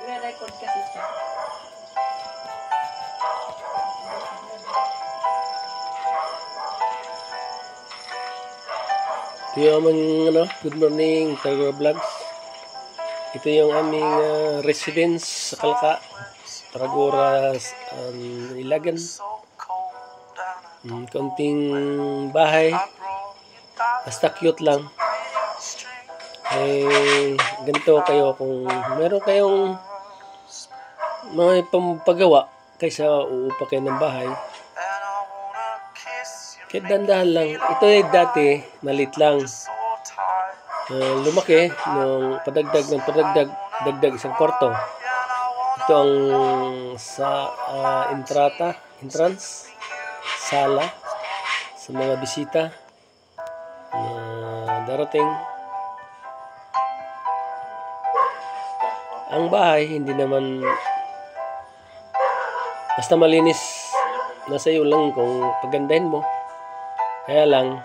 Re-record kasi siya. Ito yung aming, good morning, Tiger Vlogs. Ito yung aming residence sa Kalka, Taragora, Ilagan. Konting bahay. Basta cute lang. Ganito kayo kung meron kayong mga pampagawa kaysa uupa kayo ng bahay. Kahit dandahan lang. Ito ay dati, malit lang. Lumaki nung dagdag isang kwarto. Ito ang sa entrance, sala sa mga bisita na darating. Ang bahay hindi naman basta malinis, nasa iyo lang kung pagandahin mo. Kaya lang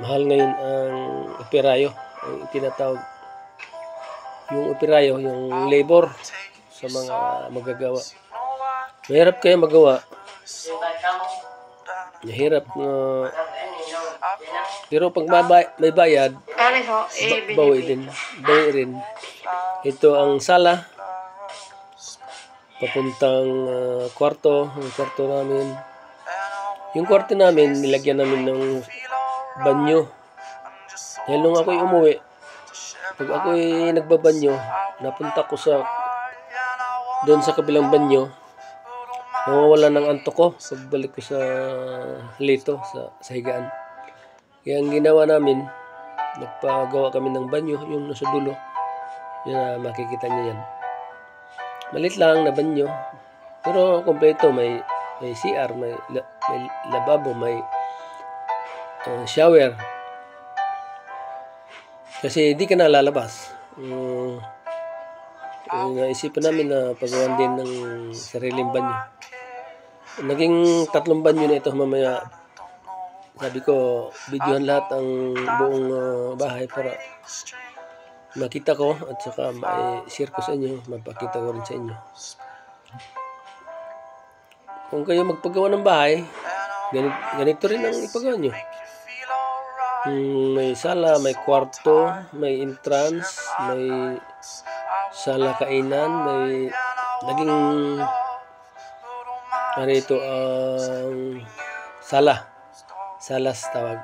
mahal ngayon ang operayo, ang tinatawag yung operayo, yung labor sa mga magagawa. Mahirap kayo magawa. Mahirap pero pag may bayad, bawi rin. Ito ang sala papuntang kwarto, ang kwarto namin. Yung kwarto namin, nilagyan namin ng banyo. Dahil nung ako'y umuwi, pag ako'y nagbabanyo, napunta ko doon sa kabilang banyo, nawawala ng antok ko pagbalik ko sa lito, sa higaan. Kaya ang ginawa namin, nagpagawa kami ng banyo, yung nasa dulo. Yan, makikita nyo yan. Malit lang na banyo, pero kompleto, may CR, may lababo, may shower. Kasi di ka na lalabas. Naisipan namin na pagawan din ng sariling banyo. Naging 3 banyo na ito mamaya. Sabi ko, videohan lahat ang buong bahay para makita ko at saka mai-share ko sa inyo, mapakita ko rin sa inyo. Kung kayo magpagawa ng bahay, ganito rin ang ipagawa nyo. May sala, may kwarto, may entrance, may sala kainan, may naging ito ang salas tawag.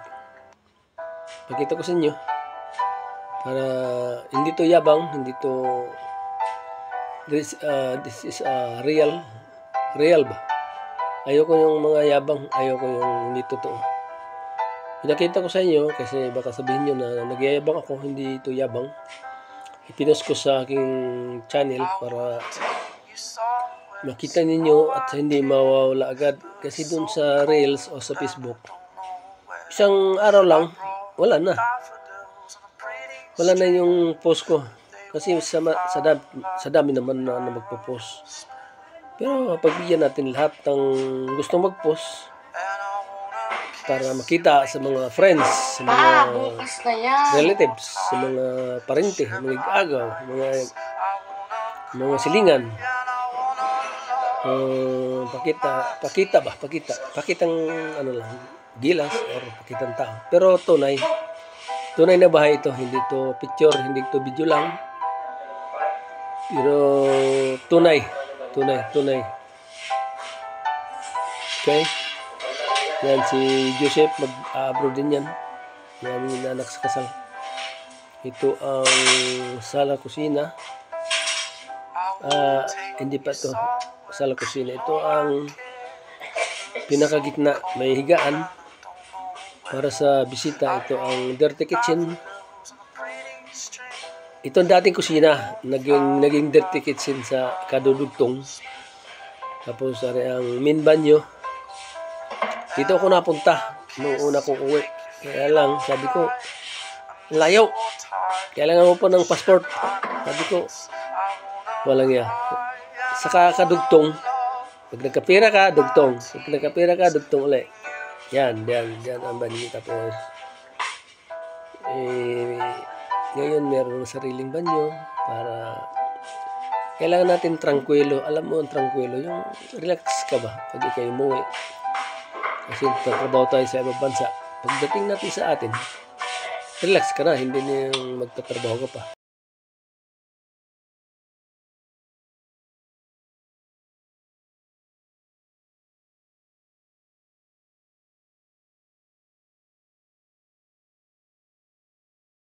Pakita ko sa inyo para hindi to yabang, hindi to this is real ba? Ayoko yung mga yabang, ayoko yung hindi totoo. Pinakita ko sa inyo kasi baka sabihin nyo na nagyayabang ako, hindi ito yabang. Ipinost ko sa aking channel para makita ninyo at hindi mawawala agad. Kasi dun sa Reels o sa Facebook, isang araw lang, wala na yung post ko. Kasi sa dami naman na magpo-post. Pero pagbigyan natin lahat ng gustong mag-post para makita sa mga friends, sa mga relatives, sa mga parente, mga agaw, mga silingan. Pakitang lang, gilas or pakitang tao. Pero tunay na bahay ito, hindi ito picture, hindi ito video lang. Pero tunay. Okay? Yan si Joseph, mag-abroad din yan. Namin anak sa kasal. Ito ang sala kusina. Hindi pa ito sala kusina. Ito ang pinakagitna. May higaan para sa bisita. Ito ang dirty kitchen. Ito ang dating kusina. Naging dirty kitchen sa kadudugtong. Tapos ang main banyo. Dito ako napunta nung una kong uwi. Kaya lang, sabi ko, layo. Kailangan mo pa ng passport. Sabi ko, walang ya. Saka kadugtong. Pag nagkapira ka, dugtong. Pag nagkapira ka, dugtong ulit. Yan ang banyo. Tapos, ngayon meron ng sariling banyo para kailangan natin tranquilo. Alam mo ang tranquilo, yung relax ka ba pag ikaw umuwi. Kasi nagtatrabaho tayo sa ibang bansa. Pagdating natin sa atin, relax ka na, hindi na yung magtatrabaho ka pa.